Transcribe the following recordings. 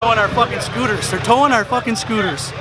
Towing our fucking scooters. They're towing our fucking scooters.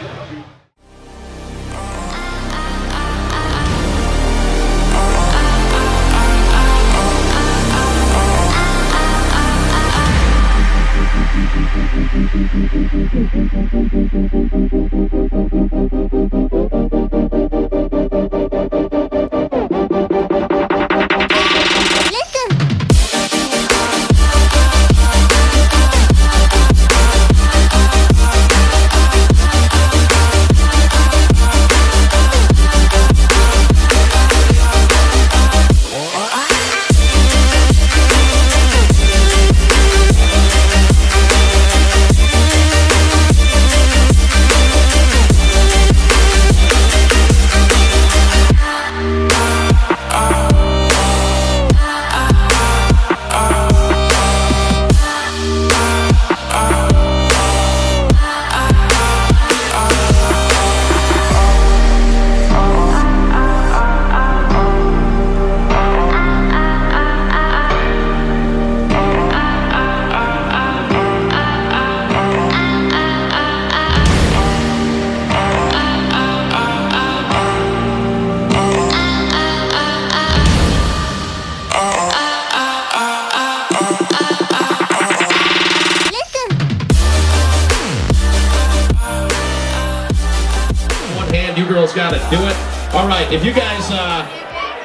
You girls got to do it. All right, if you guys,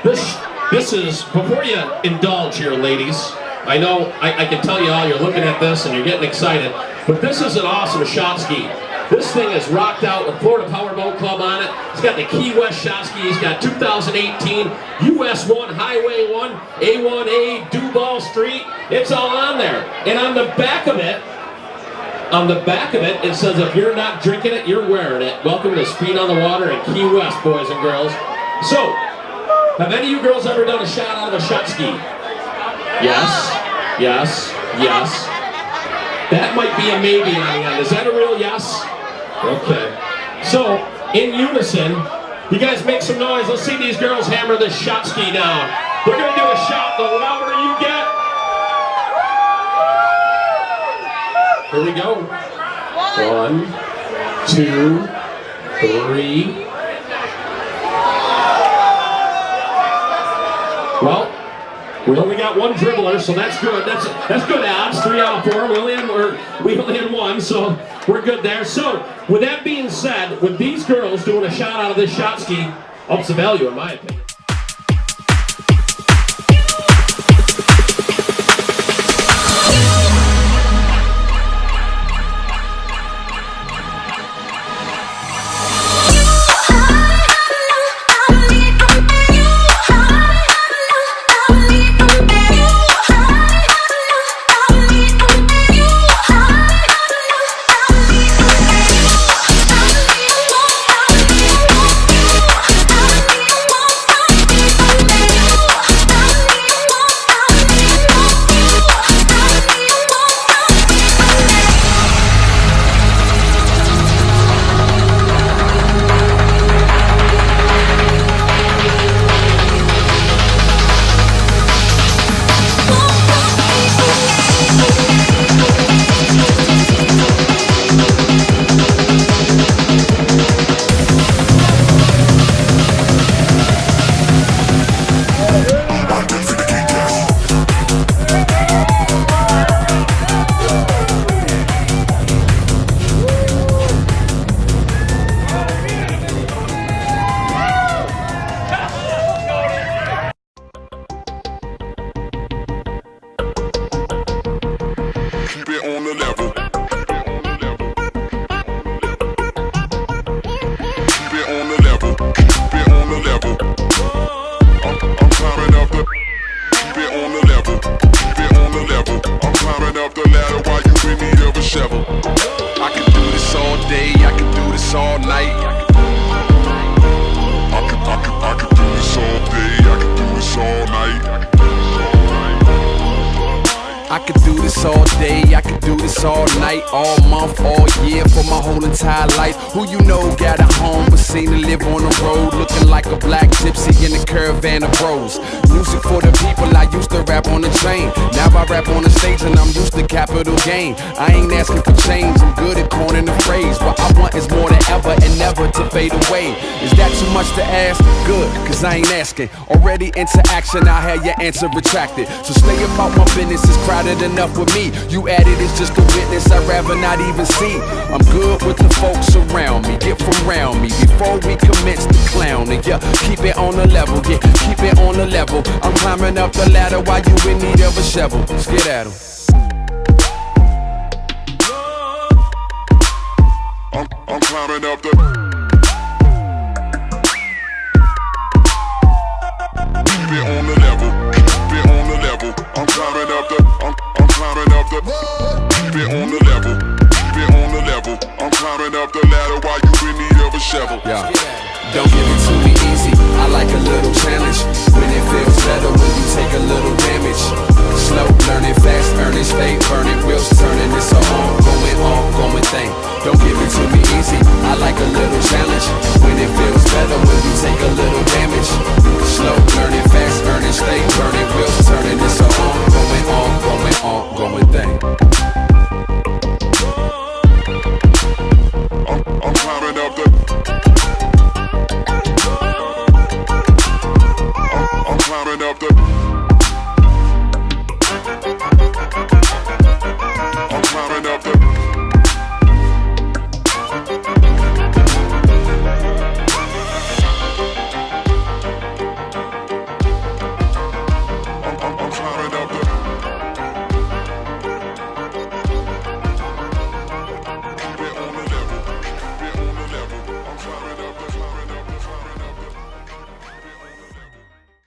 this is, before you indulge here, ladies, I know, I can tell you all, you're looking at this and you're getting excited, but this is an awesome shot ski. This thing is rocked out with Florida Powerboat Club on it. It's got the Keywest shot ski. It's got 2018 US 1, Highway 1, A1A, Duval Street. It's all on there. And on the back of it, it says, if you're not drinking it, you're wearing it. Welcome to Speed on the Water in Key West, boys and girls. So, have any of you girls ever done a shot out of a shot ski? Yes, yes, yes. That might be a maybe on the end. Is that a real yes? Okay. So, in unison, you guys make some noise. Let's see these girls hammer this shot ski down. They're going to do a shot the louder you get. Here we go. 1, 2, 3. Well, we only got one dribbler, so that's good. That's good odds. 3 out of 4. We only had one, so we're good there. So, with that being said, with these girls doing a shot out of this shot ski, ups the value, in my opinion. night, all month, all year, for my whole entire life. Who you know got a home but seem to live on the road, looking like a black gypsy in a caravan of bros. Music for the people, I used to rap on the train. Now I rap on the stage and I'm used to capital gain. I ain't asking for change, I'm good at coining the phrase. What I want is more than ever and never to fade away. Is that too much to ask? Good, cause I ain't asking. Already into action, I had your answer retracted. So stay about my business, it's crowded enough with me. You added, it's just a witness I'd rather not even see. I'm good with the folks around me, get from round me before we commence the clowning. Yeah, keep it on the level, yeah, keep it on the level. I'm climbing up the ladder while you in need of a shovel. Let's get at 'em. I'm climbing up the. Keep it on the level, keep it on the level. I'm climbing up the. I'm climbing up the. Keep it on the level, keep it on the level. I'm climbing up the ladder while you in need of a shovel. Yeah. Don't give it to me easy, I like a little challenge. When it feels better when you take a little damage. Slow, learning fast, earning, stay burning, wheels turning. It's a ongoing,